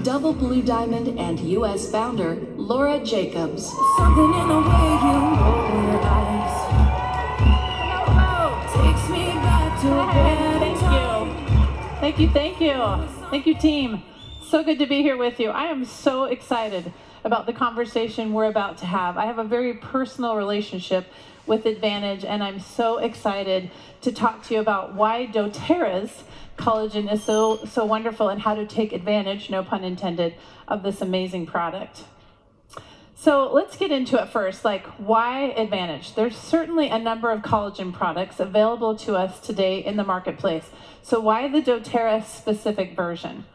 Double Blue Diamond and U.S. founder Laura Jacobs. Something in the way you roll your eyes takes me back to Thank you. Thank you, team. So good to be here with you. I am so excited about the conversation we're about to have. I have a very personal relationship with Advantage, and I'm so excited to talk to you about why doTERRA's collagen is so wonderful and how to take advantage, no pun intended, of this amazing product. So let's get into it first, like why Advantage? There's certainly a number of collagen products available to us today in the marketplace. So why the doTERRA specific version?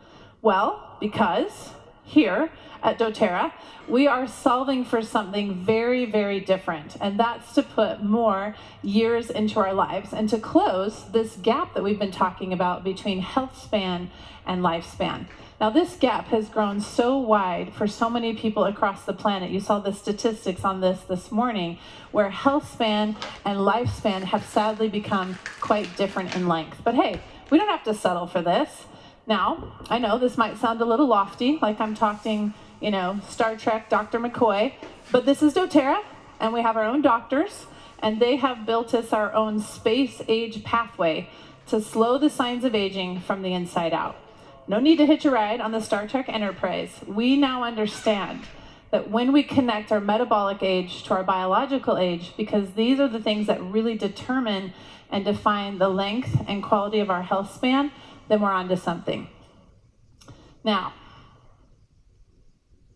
Well, because here at doTERRA, we are solving for something very, very different, and that's to put more years into our lives and to close this gap that we've been talking about between health span and lifespan. Now, this gap has grown so wide for so many people across the planet. You saw the statistics on this morning, where health span and lifespan have sadly become quite different in length. But hey, we don't have to settle for this. Now, I know this might sound a little lofty, like I'm talking, Star Trek, Dr. McCoy, but this is doTERRA, and we have our own doctors, and they have built us our own space-age pathway to slow the signs of aging from the inside out. No need to hitch a ride on the Star Trek Enterprise. We now understand that when we connect our metabolic age to our biological age, because these are the things that really determine and define the length and quality of our health span, then we're onto something. Now,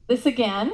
this again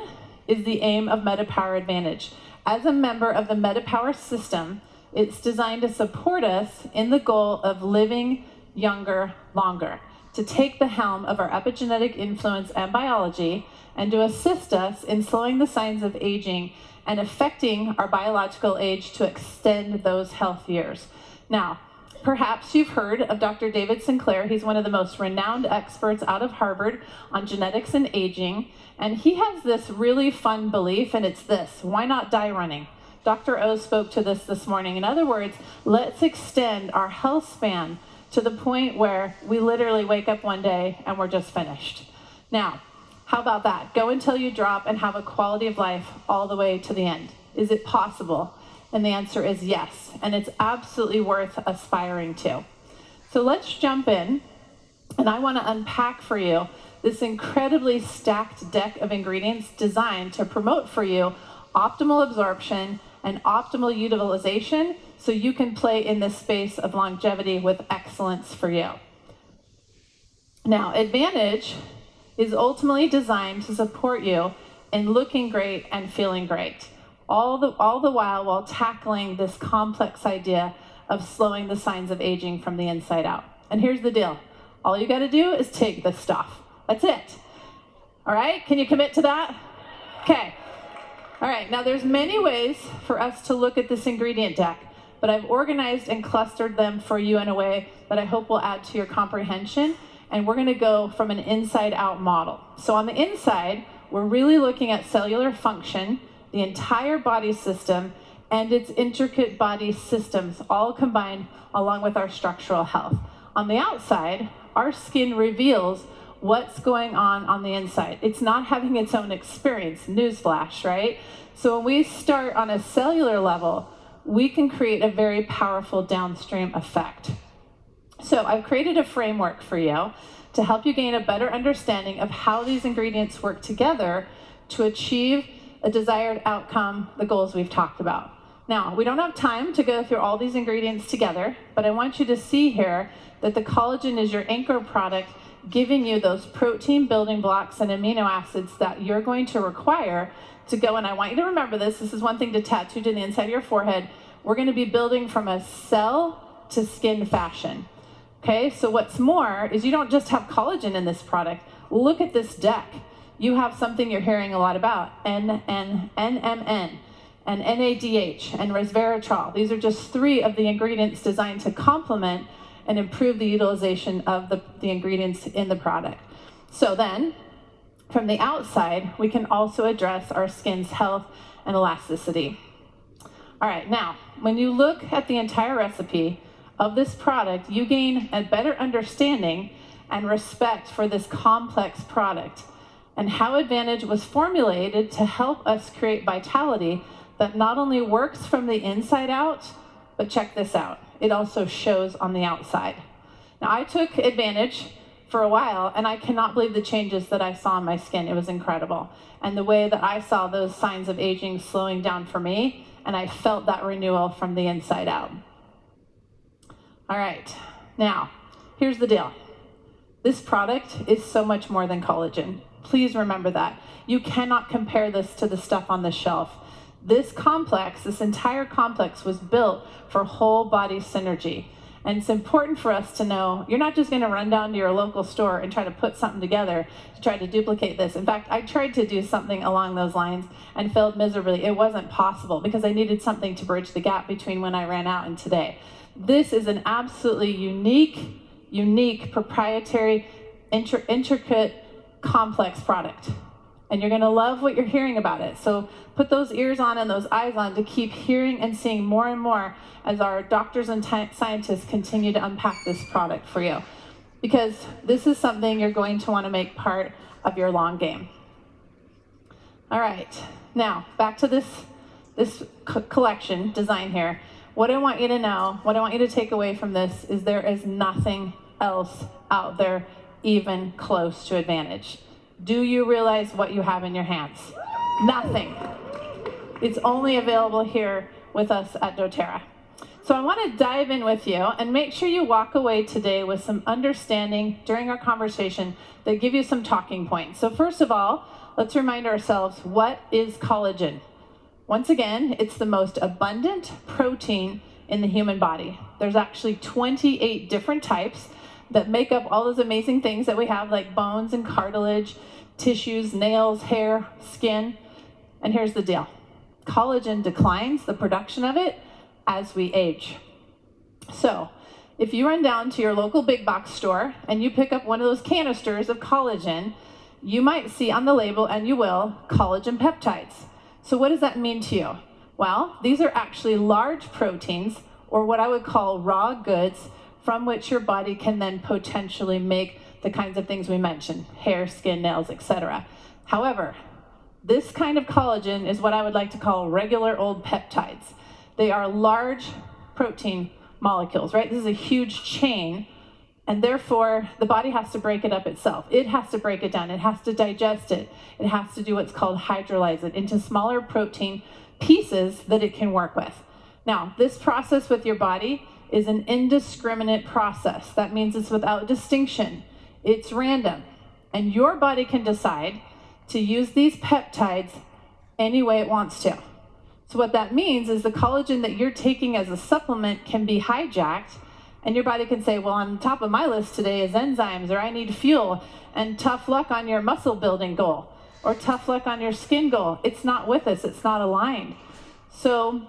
is the aim of MetaPWR Advantage. As a member of the MetaPWR system, it's designed to support us in the goal of living younger longer, to take the helm of our epigenetic influence and biology, and to assist us in slowing the signs of aging and affecting our biological age to extend those health years. Now, perhaps you've heard of Dr. David Sinclair. He's one of the most renowned experts out of Harvard on genetics and aging, and he has this really fun belief, and it's this: why not die running? Dr. O spoke to this morning. In other words, let's extend our health span to the point where we literally wake up one day and we're just finished. Now, how about that? Go until you drop and have a quality of life all the way to the end. Is it possible? And the answer is yes, and it's absolutely worth aspiring to. So let's jump in, and I want to unpack for you this incredibly stacked deck of ingredients designed to promote for you optimal absorption and optimal utilization so you can play in this space of longevity with excellence for you. Now, Advantage is ultimately designed to support you in looking great and feeling great, all the while tackling this complex idea of slowing the signs of aging from the inside out. And here's the deal. All you got to do is take this stuff. That's it. All right? Can you commit to that? Okay. All right. Now, there's many ways for us to look at this ingredient deck, but I've organized and clustered them for you in a way that I hope will add to your comprehension. And we're going to go from an inside-out model. So on the inside, we're really looking at cellular function, the entire body system, and its intricate body systems, all combined along with our structural health. On the outside, our skin reveals what's going on the inside. It's not having its own experience, newsflash, right? So when we start on a cellular level, we can create a very powerful downstream effect. So I've created a framework for you to help you gain a better understanding of how these ingredients work together to achieve a desired outcome, the goals we've talked about. Now, we don't have time to go through all these ingredients together, but I want you to see here that the collagen is your anchor product, giving you those protein building blocks and amino acids that you're going to require to go. And I want you to remember this. This is one thing to tattoo to the inside of your forehead. We're going to be building from a cell to skin fashion. Okay, so what's more is you don't just have collagen in this product. Look at this deck. You have something you're hearing a lot about, NMN, and NADH, and resveratrol. These are just 3 of the ingredients designed to complement and improve the utilization of the ingredients in the product. So then, from the outside, we can also address our skin's health and elasticity. All right, now, when you look at the entire recipe of this product, you gain a better understanding and respect for this complex product, and how Advantage was formulated to help us create vitality that not only works from the inside out, but check this out, it also shows on the outside. Now, I took Advantage for a while, and I cannot believe the changes that I saw on my skin. It was incredible. And the way that I saw those signs of aging slowing down for me, and I felt that renewal from the inside out. All right, now, here's the deal. This product is so much more than collagen. Please remember that. You cannot compare this to the stuff on the shelf. This complex, this entire complex was built for whole body synergy. And it's important for us to know, you're not just gonna run down to your local store and try to put something together to try to duplicate this. In fact, I tried to do something along those lines and failed miserably. It wasn't possible because I needed something to bridge the gap between when I ran out and today. This is an absolutely unique, proprietary, intricate, complex product. And you're gonna love what you're hearing about it. So put those ears on and those eyes on to keep hearing and seeing more and more as our doctors and scientists continue to unpack this product for you. Because this is something you're going to wanna make part of your long game. All right, now back to this collection design here. What I want you to know, what I want you to take away from this is there is nothing else out there even close to Advantage. Do you realize what you have in your hands? Nothing. It's only available here with us at doTERRA. So I want to dive in with you and make sure you walk away today with some understanding during our conversation that give you some talking points. So first of all, let's remind ourselves, what is collagen? Once again, it's the most abundant protein in the human body. There's actually 28 different types that make up all those amazing things that we have, like bones and cartilage, tissues, nails, hair, skin. And here's the deal. Collagen declines, the production of it, as we age. So if you run down to your local big box store and you pick up one of those canisters of collagen, you might see on the label, and you will, collagen peptides. So what does that mean to you? Well, these are actually large proteins, or what I would call raw goods, from which your body can then potentially make the kinds of things we mentioned, hair, skin, nails, etc. However, this kind of collagen is what I would like to call regular old peptides. They are large protein molecules, right? This is a huge chain, and therefore the body has to break it up itself. It has to break it down. It has to digest it. It has to do what's called hydrolyze it into smaller protein pieces that it can work with. Now, this process with your body is an indiscriminate process. That means it's without distinction. It's random. And your body can decide to use these peptides any way it wants to. So what that means is the collagen that you're taking as a supplement can be hijacked, and your body can say, well, on top of my list today is enzymes, or I need fuel, and tough luck on your muscle building goal, or tough luck on your skin goal. It's not with us, it's not aligned. So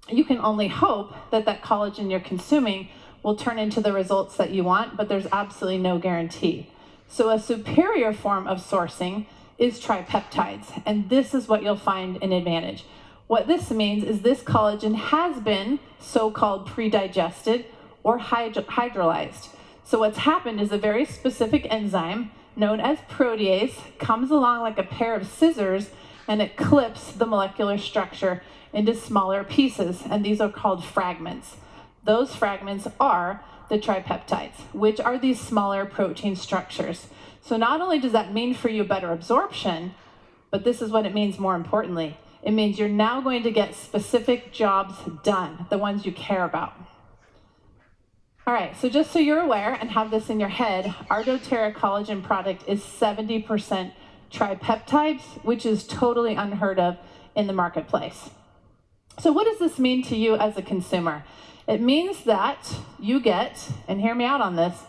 you can only hope that that collagen you're consuming will turn into the results that you want, but there's absolutely no guarantee. So a superior form of sourcing is tripeptides, and this is what you'll find in Advantage. What this means is this collagen has been so-called pre-digested or hydrolyzed. So what's happened is a very specific enzyme known as protease comes along like a pair of scissors, and it clips the molecular structure into smaller pieces, and these are called fragments. Those fragments are the tripeptides, which are these smaller protein structures. So not only does that mean for you better absorption, but this is what it means more importantly. It means you're now going to get specific jobs done, the ones you care about. All right, so just so you're aware and have this in your head, our doTERRA collagen product is 70% tripeptides, which is totally unheard of in the marketplace. So what does this mean to you as a consumer? It means that you get, and hear me out on this,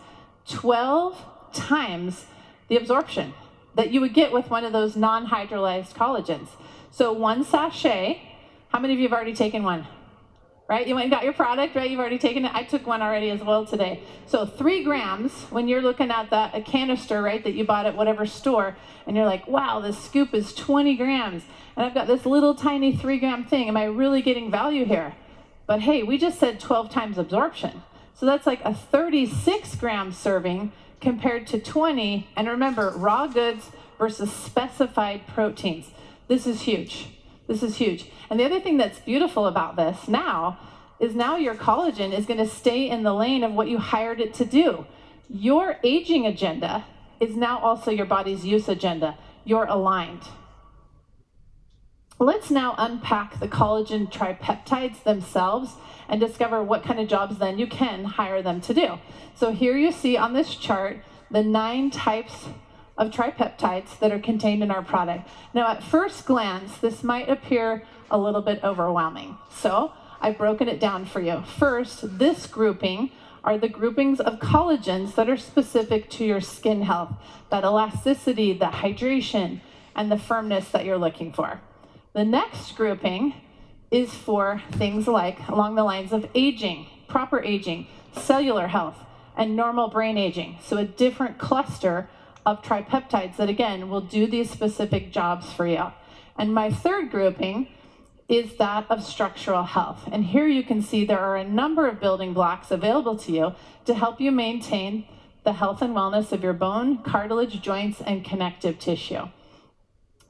12 times the absorption that you would get with one of those non-hydrolyzed collagens. So one sachet, how many of you have already taken one? Right, you went and got your product, right? You've already taken it. I took one already as well today. So 3 grams, when you're looking at that, a canister, right, that you bought at whatever store, and you're like, wow, this scoop is 20 grams, and I've got this little tiny 3-gram thing. Am I really getting value here? But hey, we just said 12 times absorption. So that's like a 36-gram serving compared to 20, and remember, raw goods versus specified proteins. This is huge. This is huge. And the other thing that's beautiful about this now is now your collagen is going to stay in the lane of what you hired it to do. Your aging agenda is now also your body's use agenda. You're aligned. Let's now unpack the collagen tripeptides themselves and discover what kind of jobs then you can hire them to do. So here you see on this chart the 9 types of tripeptides that are contained in our product. Now at first glance, this might appear a little bit overwhelming. So I've broken it down for you. First, this grouping are the groupings of collagens that are specific to your skin health, that elasticity, the hydration, and the firmness that you're looking for. The next grouping is for things like along the lines of aging, proper aging, cellular health, and normal brain aging. So a different cluster of tripeptides that again will do these specific jobs for you. And my third grouping is that of structural health. And here you can see there are a number of building blocks available to you to help you maintain the health and wellness of your bone, cartilage, joints, and connective tissue.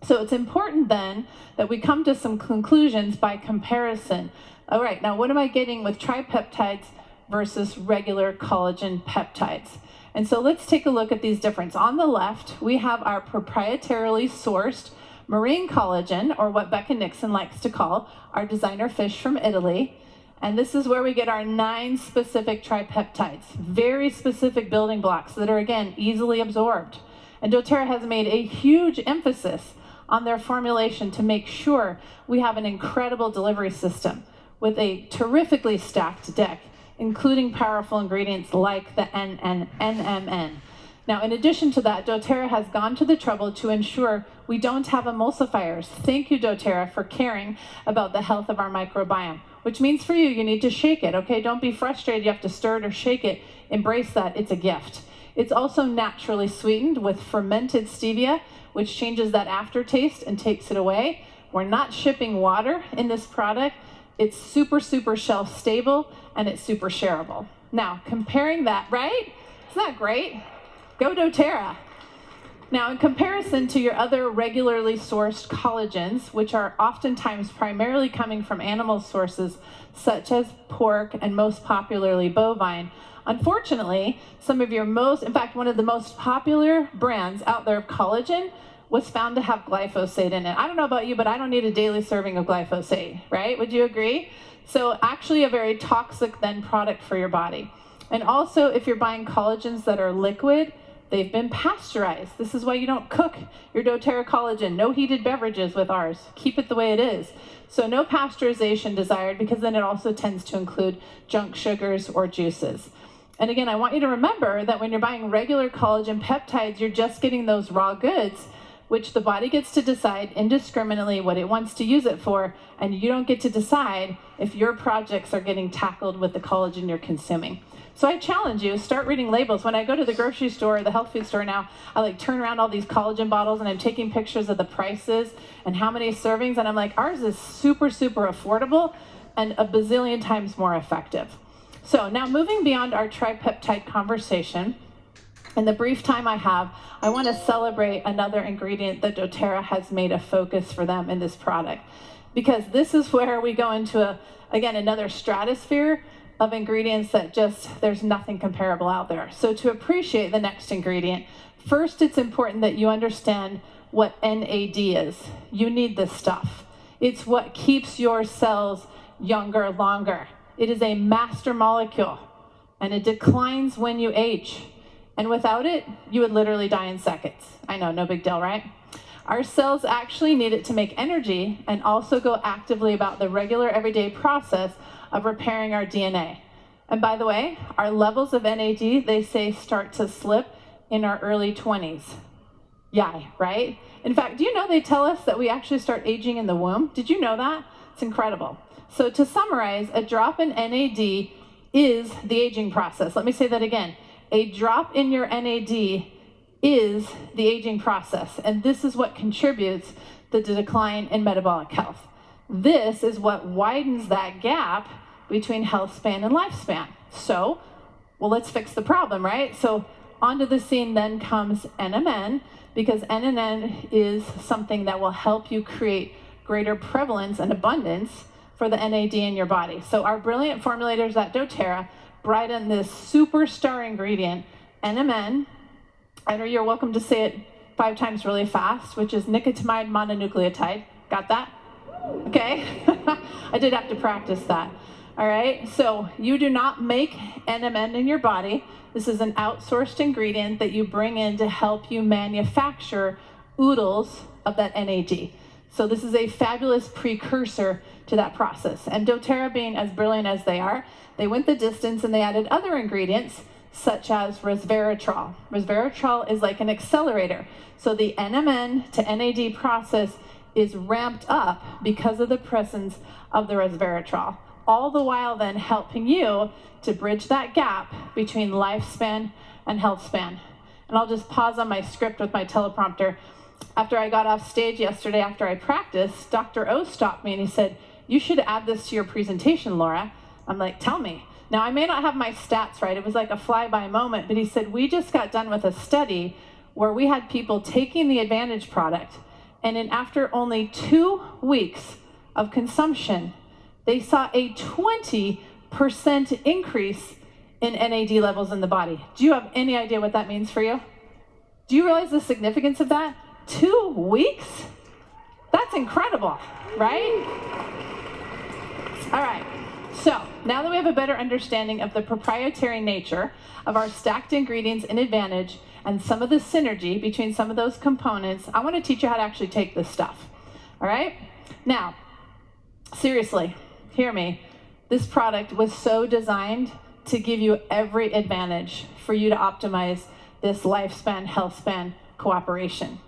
So it's important then that we come to some conclusions by comparison. All right, now what am I getting with tripeptides versus regular collagen peptides? And so let's take a look at these differences. On the left, we have our proprietarily sourced marine collagen, or what Becca Nixon likes to call our designer fish from Italy. And this is where we get our 9 specific tripeptides, very specific building blocks that are, again, easily absorbed. And doTERRA has made a huge emphasis on their formulation to make sure we have an incredible delivery system with a terrifically stacked deck, including powerful ingredients like the NMN. Now, in addition to that, doTERRA has gone to the trouble to ensure we don't have emulsifiers. Thank you, doTERRA, for caring about the health of our microbiome, which means for you, you need to shake it, okay? Don't be frustrated, you have to stir it or shake it. Embrace that, it's a gift. It's also naturally sweetened with fermented stevia, which changes that aftertaste and takes it away. We're not shipping water in this product. It's super, super shelf stable, and it's super shareable. Now, comparing that, right? Isn't that great? Go doTERRA. Now, in comparison to your other regularly sourced collagens, which are oftentimes primarily coming from animal sources such as pork and most popularly bovine, unfortunately, some of your in fact, one of the most popular brands out there of collagen was found to have glyphosate in it. I don't know about you, but I don't need a daily serving of glyphosate, right? Would you agree? So actually a very toxic then product for your body. And also, if you're buying collagens that are liquid, they've been pasteurized. This is why you don't cook your doTERRA collagen. No heated beverages with ours. Keep it the way it is. So no pasteurization desired, because then it also tends to include junk sugars or juices. And again, I want you to remember that when you're buying regular collagen peptides, you're just getting those raw goods, which the body gets to decide indiscriminately what it wants to use it for, and you don't get to decide if your projects are getting tackled with the collagen you're consuming. So I challenge you, start reading labels. When I go to the grocery store or the health food store now, I like turn around all these collagen bottles and I'm taking pictures of the prices and how many servings, and I'm like, ours is super, super affordable and a bazillion times more effective. So now moving beyond our tripeptide conversation, in the brief time I have, I want to celebrate another ingredient that doTERRA has made a focus for them in this product, because this is where we go into, again, another stratosphere of ingredients that just, there's nothing comparable out there. So to appreciate the next ingredient, first it's important that you understand what NAD is. You need this stuff. It's what keeps your cells younger longer. It is a master molecule, and it declines when you age. And without it, you would literally die in seconds. I know, no big deal, right? Our cells actually need it to make energy and also go actively about the regular everyday process of repairing our DNA. And by the way, our levels of NAD, they say, start to slip in our early 20s. Yeah, right? In fact, do you know they tell us that we actually start aging in the womb? Did you know that? It's incredible. So to summarize, a drop in NAD is the aging process. Let me say that again. A drop in your NAD is the aging process, and this is what contributes to the decline in metabolic health. This is what widens that gap between health span and lifespan. So, well, let's fix the problem, right? So onto the scene then comes NMN, because NMN is something that will help you create greater prevalence and abundance for the NAD in your body. So our brilliant formulators at doTERRA brought in this superstar ingredient, NMN. I know you're welcome to say it 5 times really fast, which is nicotinamide mononucleotide. Got that? Okay. I did have to practice that. All right. So you do not make NMN in your body. This is an outsourced ingredient that you bring in to help you manufacture oodles of that NAD. So this is a fabulous precursor to that process. And doTERRA, being as brilliant as they are, they went the distance and they added other ingredients such as resveratrol. Resveratrol is like an accelerator. So the NMN to NAD process is ramped up because of the presence of the resveratrol, all the while then helping you to bridge that gap between lifespan and health span. And I'll just pause on my script with my teleprompter. After I got off stage yesterday, after I practiced, Dr. O stopped me and he said, "You should add this to your presentation, Laura." I'm like, "Tell me." Now, I may not have my stats right. It was like a flyby moment, but he said, "We just got done with a study where we had people taking the Advantage product, and after only 2 weeks of consumption, they saw a 20% increase in NAD levels in the body." Do you have any idea what that means for you? Do you realize the significance of that? 2 weeks? That's incredible, right? All right. So now that we have a better understanding of the proprietary nature of our stacked ingredients in Advantage and some of the synergy between some of those components, I want to teach you how to actually take this stuff. All right? Now, seriously, hear me. This product was so designed to give you every advantage for you to optimize this lifespan, health span cooperation.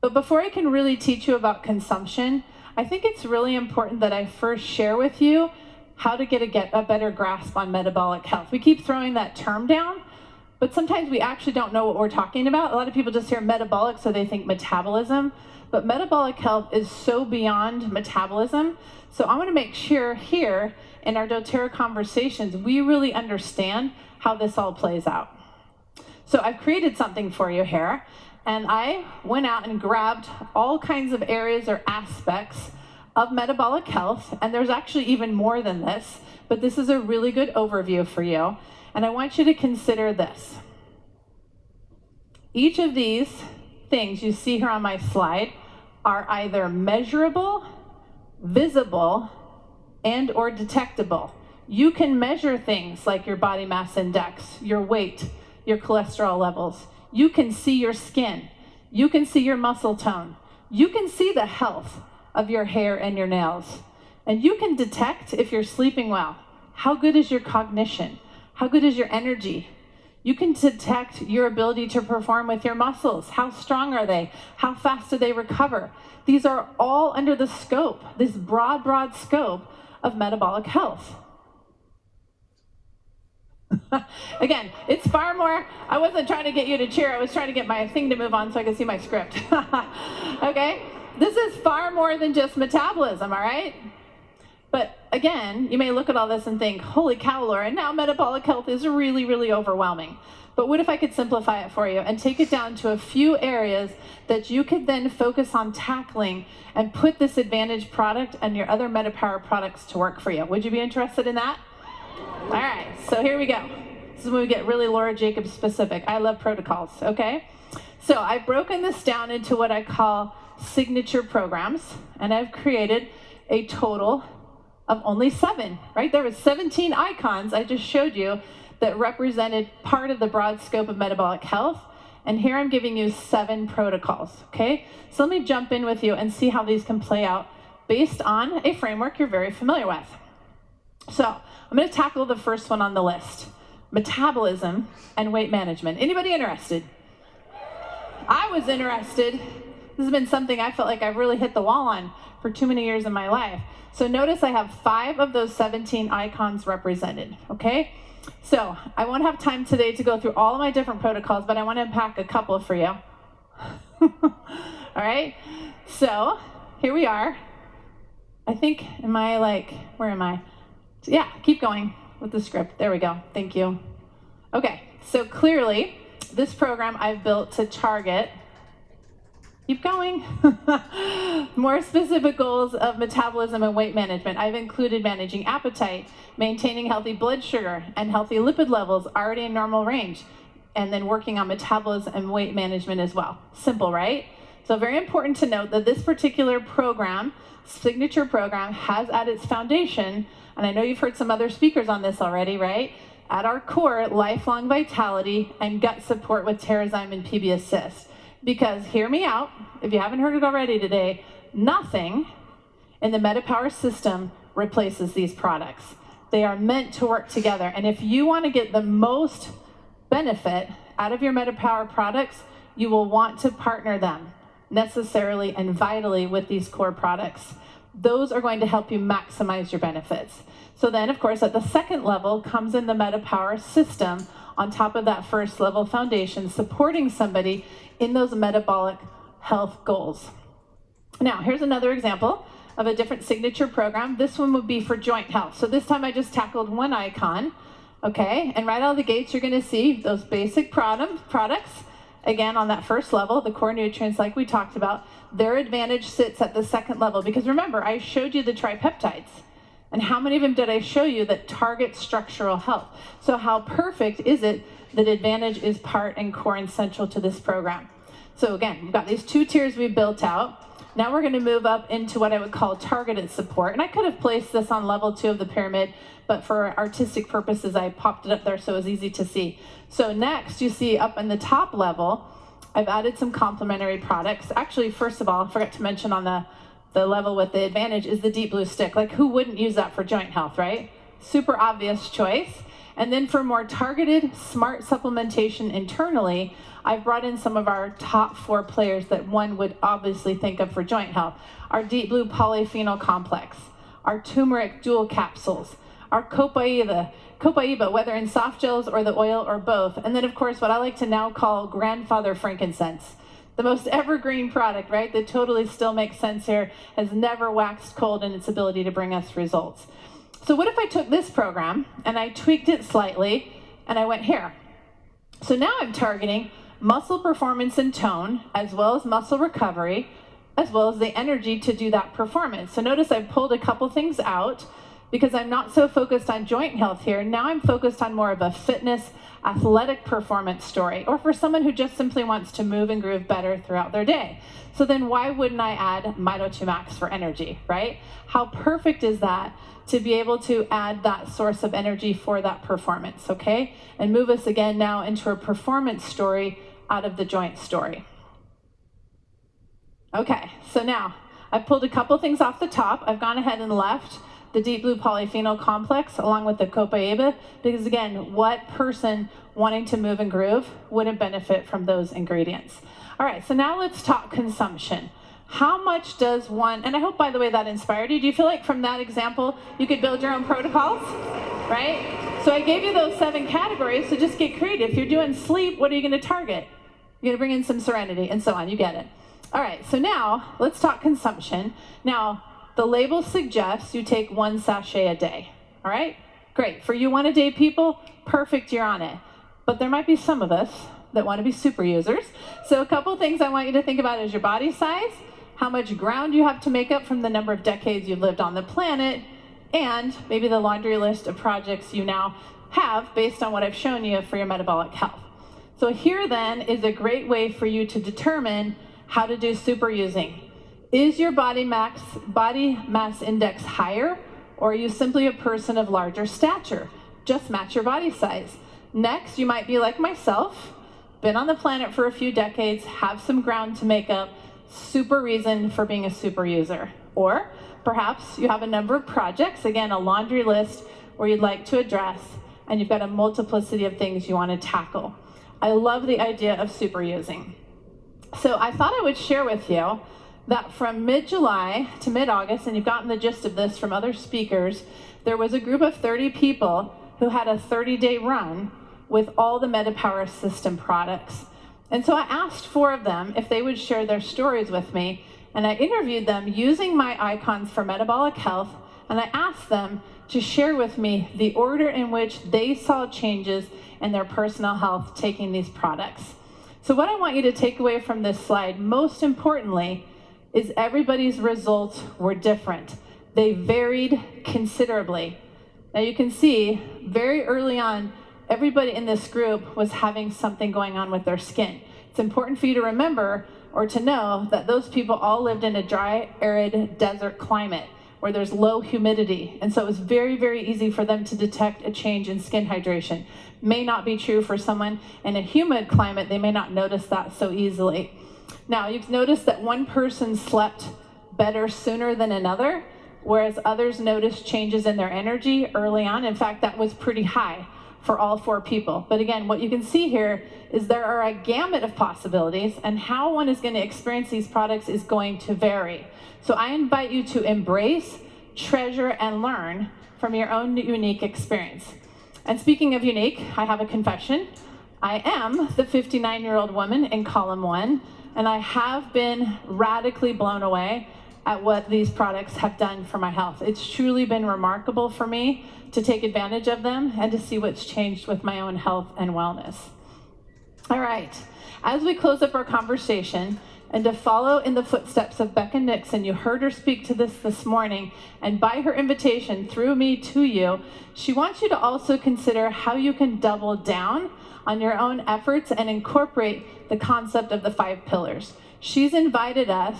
But before I can really teach you about consumption, I think it's really important that I first share with you how to get a better grasp on metabolic health. We keep throwing that term down, but sometimes we actually don't know what we're talking about. A lot of people just hear metabolic, so they think metabolism, but metabolic health is so beyond metabolism. So I want to make sure here in our doTERRA conversations, we really understand how this all plays out. So I've created something for you here, and I went out and grabbed all kinds of areas or aspects of metabolic health, and there's actually even more than this, but this is a really good overview for you, and I want you to consider this. Each of these things you see here on my slide are either measurable, visible, and or detectable. You can measure things like your body mass index, your weight, your cholesterol levels. You can see your skin. You can see your muscle tone. You can see the health of your hair and your nails. And you can detect if you're sleeping well. How good is your cognition? How good is your energy? You can detect your ability to perform with your muscles. How strong are they? How fast do they recover? These are all under the scope, this broad scope of metabolic health. Again, it's far more, I wasn't trying to get you to cheer, I was trying to get my thing to move on so I could see my script. Okay? This is far more than just metabolism, all right? But again, you may look at all this and think, holy cow, Laura, now metabolic health is really, really overwhelming. But what if I could simplify it for you and take it down to a few areas that you could then focus on tackling and put this Advantage product and your other MetaPWR products to work for you? Would you be interested in that? All right, so here we go. This is when we get really Laura Jacobs specific. I love protocols, okay? So I've broken this down into what I call signature programs, and I've created a total of only 7, right? There was 17 icons I just showed you that represented part of the broad scope of metabolic health, and here I'm giving you 7 protocols, okay? So let me jump in with you and see how these can play out based on a framework you're very familiar with. So I'm going to tackle the first one on the list, metabolism and weight management. Anybody interested? I was interested. This has been something I felt like I've really hit the wall on for too many years in my life. So notice I have 5 of those 17 icons represented, okay? So I won't have time today to go through all of my different protocols, but I want to unpack a couple for you. All right? So here we are. I think, where am I? Yeah, keep going with the script. There we go. Thank you. Okay, so clearly This program I've built to target, keep going, more specific goals of metabolism and weight management. I've included managing appetite, maintaining healthy blood sugar and healthy lipid levels already in normal range, and then working on metabolism and weight management as well. Simple, right? So very important to note that this particular program, signature program, has at its foundation, and I know you've heard some other speakers on this already, right? At our core, lifelong vitality and gut support with Terrazyme and PB Assist. Because, hear me out, if you haven't heard it already today, nothing in the MetaPWR system replaces these products. They are meant to work together. And if you want to get the most benefit out of your MetaPWR products, you will want to partner them necessarily and vitally with these core products. Those are going to help you maximize your benefits. So then, of course, at the second level comes in the MetaPWR system on top of that first level foundation, supporting somebody in those metabolic health goals. Now, here's another example of a different signature program. This one would be for joint health. So this time I just tackled one icon, okay? And right out of the gates, you're gonna see those basic products. Again, on that first level, the core nutrients like we talked about, their advantage sits at the second level. Because remember, I showed you the tripeptides. And how many of them did I show you that target structural health? So how perfect is it that advantage is part and core and central to this program? So again, we've got these two tiers we built out. Now we're gonna move up into what I would call targeted support. And I could have placed this on level 2 of the pyramid, but for artistic purposes, I popped it up there so it was easy to see. So next, you see up in the top level, I've added some complementary products. Actually, first of all, I forgot to mention on the level with the advantage is the Deep Blue Stick. Like, who wouldn't use that for joint health, right? Super obvious choice. And then for more targeted, smart supplementation internally, I've brought in some of our top 4 players that one would obviously think of for joint health. Our Deep Blue Polyphenol Complex, our turmeric dual capsules, our copaiba, whether in soft gels or the oil or both. And then, of course, what I like to now call grandfather frankincense. The most evergreen product, right, that totally still makes sense here, has never waxed cold in its ability to bring us results. So what if I took this program and I tweaked it slightly and I went here? So now I'm targeting muscle performance and tone, as well as muscle recovery, as well as the energy to do that performance. So notice I've pulled a couple things out because I'm not so focused on joint health here. Now I'm focused on more of a fitness, athletic performance story, or for someone who just simply wants to move and groove better throughout their day. So then why wouldn't I add Mito2 Max for energy, right? How perfect is that to be able to add that source of energy for that performance, okay? And move us again now into a performance story out of the joint story. Okay, so now I've pulled a couple things off the top. I've gone ahead and left the Deep Blue Polyphenol Complex along with the copaiba, because again, what person wanting to move and groove wouldn't benefit from those ingredients? All right, so now let's talk consumption. How much does one, and I hope, by the way, that inspired you. Do you feel like from that example, you could build your own protocols, right? So I gave you those 7 categories, so just get creative. If you're doing sleep, what are you gonna target? You're gonna bring in some serenity and so on, you get it. All right, so now let's talk consumption. Now, the label suggests you take 1 sachet a day, all right? Great, for you 1 a day people, perfect, you're on it. But there might be some of us that wanna be super users. So a couple things I want you to think about is your body size, how much ground you have to make up from the number of decades you've lived on the planet, and maybe the laundry list of projects you now have based on what I've shown you for your metabolic health. So here then is a great way for you to determine how to do super using. Is your body mass index higher, or are you simply a person of larger stature? Just match your body size. Next, you might be like myself, been on the planet for a few decades, have some ground to make up, super reason for being a super user. Or perhaps you have a number of projects, again, a laundry list where you'd like to address, and you've got a multiplicity of things you want to tackle. I love the idea of super using. So I thought I would share with you that from mid-July to mid-August, and you've gotten the gist of this from other speakers, there was a group of 30 people who had a 30-day run with all the MetaPWR system products. And so I asked 4 of them if they would share their stories with me, and I interviewed them using my icons for metabolic health, and I asked them, to share with me the order in which they saw changes in their personal health taking these products. So what I want you to take away from this slide, most importantly, is everybody's results were different. They varied considerably. Now you can see very early on, everybody in this group was having something going on with their skin. It's important for you to remember or to know that those people all lived in a dry, arid desert climate where there's low humidity. And so it was very, very easy for them to detect a change in skin hydration. May not be true for someone in a humid climate. They may not notice that so easily. Now, you've noticed that one person slept better sooner than another, whereas others noticed changes in their energy early on. In fact, that was pretty high for all 4 people. But again, what you can see here is there are a gamut of possibilities, and how one is going to experience these products is going to vary. So I invite you to embrace, treasure, and learn from your own unique experience. And speaking of unique, I have a confession. I am the 59-year-old woman in column 1, and I have been radically blown away at what these products have done for my health. It's truly been remarkable for me to take advantage of them and to see what's changed with my own health and wellness. All right, as we close up our conversation, and to follow in the footsteps of Becca Nixon, you heard her speak to this morning, and by her invitation through me to you, she wants you to also consider how you can double down on your own efforts and incorporate the concept of the 5 pillars. She's invited us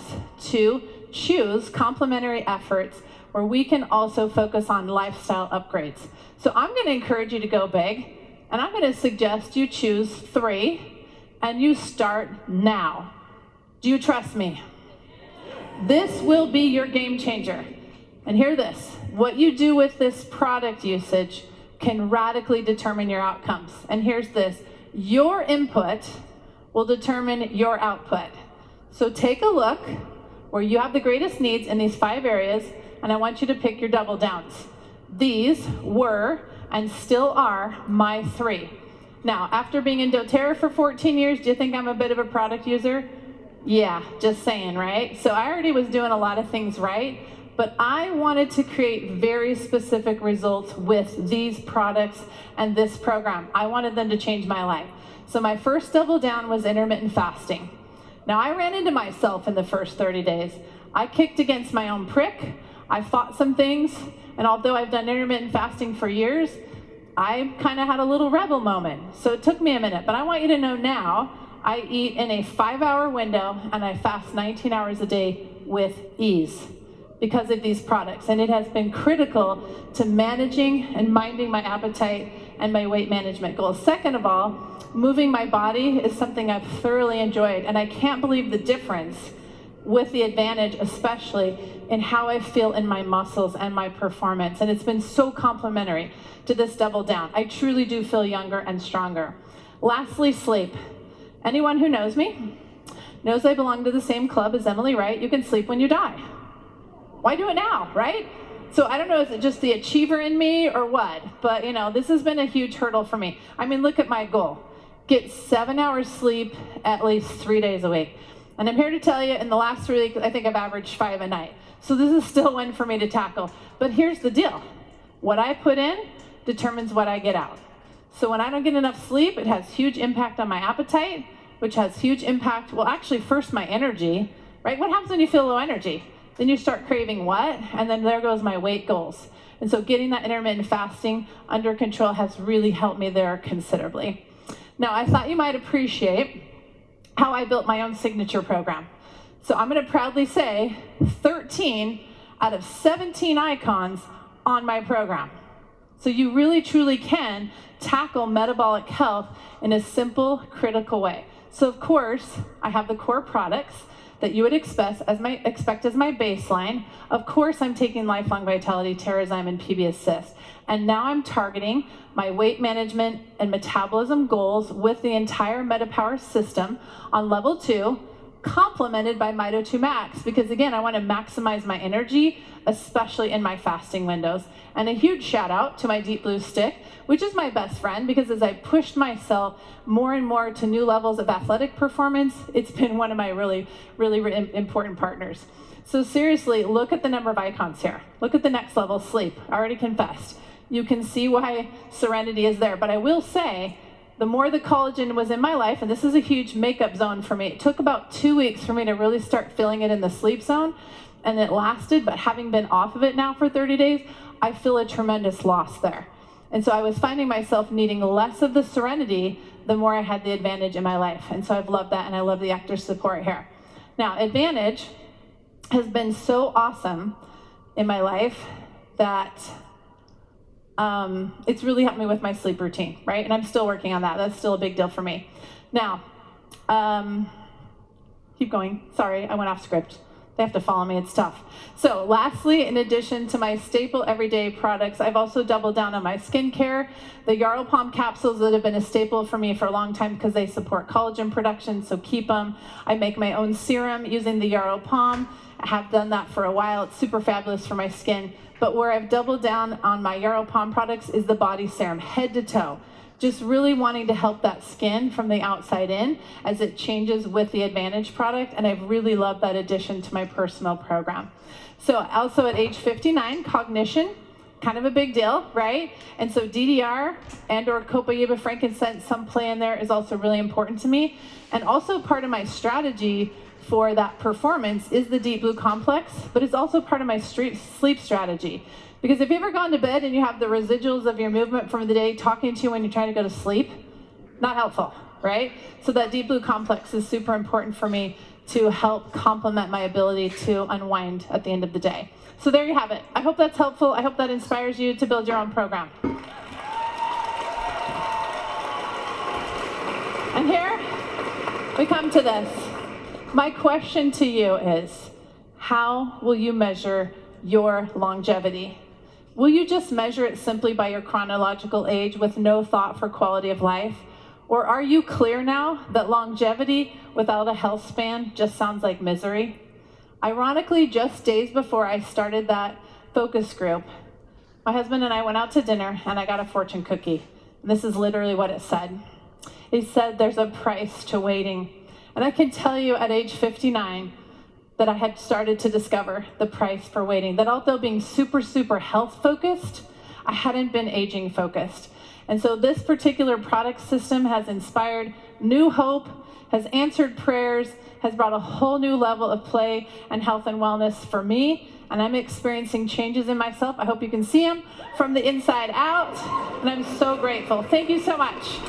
to choose complementary efforts where we can also focus on lifestyle upgrades. So I'm going to encourage you to go big, and I'm going to suggest you choose 3, and you start now. Do you trust me? This will be your game changer. And hear this, what you do with this product usage can radically determine your outcomes. And here's this, your input will determine your output. So take a look where you have the greatest needs in these 5 areas, and I want you to pick your double downs. These were and still are my 3. Now, after being in doTERRA for 14 years, do you think I'm a bit of a product user? Yeah, just saying, right? So I already was doing a lot of things right, but I wanted to create very specific results with these products and this program. I wanted them to change my life. So my first double down was intermittent fasting. Now I ran into myself in the first 30 days. I kicked against my own prick. I fought some things, and although I've done intermittent fasting for years, I kind of had a little rebel moment. So it took me a minute, but I want you to know now, I eat in a 5-hour window and I fast 19 hours a day with ease because of these products. And it has been critical to managing and minding my appetite and my weight management goals. Second of all, moving my body is something I've thoroughly enjoyed, and I can't believe the difference with the advantage, especially in how I feel in my muscles and my performance. And it's been so complementary to this double down. I truly do feel younger and stronger. Lastly, sleep. Anyone who knows me knows I belong to the same club as Emily Wright. You can sleep when you die. Why do it now, right? So I don't know, is it just the achiever in me or what? But you know, this has been a huge hurdle for me. I mean, look at my goal. Get 7 hours sleep at least 3 days a week. And I'm here to tell you, in the last 3 weeks, I think I've averaged 5 a night. So this is still one for me to tackle. But here's the deal. What I put in determines what I get out. So when I don't get enough sleep, it has huge impact on my appetite, which has huge impact, well, actually first my energy, right? What happens when you feel low energy? Then you start craving what? And then there goes my weight goals. And so getting that intermittent fasting under control has really helped me there considerably. Now, I thought you might appreciate how I built my own signature program. So I'm going to proudly say 13 out of 17 icons on my program. So you really truly can tackle metabolic health in a simple, critical way. So of course, I have the core products that you would expect as my baseline. Of course, I'm taking Lifelong Vitality, Terrazyme, and PB Assist. And now I'm targeting my weight management and metabolism goals with the entire MetaPWR system on level 2, complemented by Mito 2 Max, because again, I want to maximize my energy, especially in my fasting windows. And a huge shout out to my Deep Blue stick, which is my best friend, because as I pushed myself more and more to new levels of athletic performance, it's been one of my really important partners. So seriously, look at the number of icons here. Look at the next level, sleep. I already confessed. You can see why Serenity is there. But I will say, the more the collagen was in my life, and this is a huge makeup zone for me, it took about 2 weeks for me to really start feeling it in the sleep zone, and it lasted, but having been off of it now for 30 days, I feel a tremendous loss there. And so I was finding myself needing less of the Serenity the more I had the Advantage in my life. And so I've loved that, and I love the extra support here. Now, Advantage has been so awesome in my life that it's really helped me with my sleep routine, right? And I'm still working on that. That's still a big deal for me. Now, keep going. Sorry, I went off script. They have to follow me, it's tough. So lastly, in addition to my staple everyday products, I've also doubled down on my skincare. The Yarrow Palm capsules that have been a staple for me for a long time because they support collagen production, so keep them. I make my own serum using the Yarrow Palm. I have done that for a while. It's super fabulous for my skin. But where I've doubled down on my Yarrow Palm products is the body serum, head to toe. Just really wanting to help that skin from the outside in as it changes with the Advantage product, and I've really loved that addition to my personal program. So also at age 59, cognition, kind of a big deal, right? And so DDR and or copayiba frankincense, some play in there, is also really important to me. And also part of my strategy for that performance is the Deep Blue Complex, but it's also part of my sleep strategy. Because if you've ever gone to bed and you have the residuals of your movement from the day talking to you when you're trying to go to sleep, not helpful, right? So that Deep Blue Complex is super important for me to help complement my ability to unwind at the end of the day. So there you have it. I hope that's helpful. I hope that inspires you to build your own program. And here we come to this. My question to you is, how will you measure your longevity? Will you just measure it simply by your chronological age with no thought for quality of life? Or are you clear now that longevity without a health span just sounds like misery? Ironically, just days before I started that focus group, my husband and I went out to dinner and I got a fortune cookie. And this is literally what it said. It said there's a price to waiting. And I can tell you at age 59, that I had started to discover the price for waiting. That although being super health focused, I hadn't been aging focused. And so this particular product system has inspired new hope, has answered prayers, has brought a whole new level of play and health and wellness for me. And I'm experiencing changes in myself. I hope you can see them from the inside out. And I'm so grateful. Thank you so much.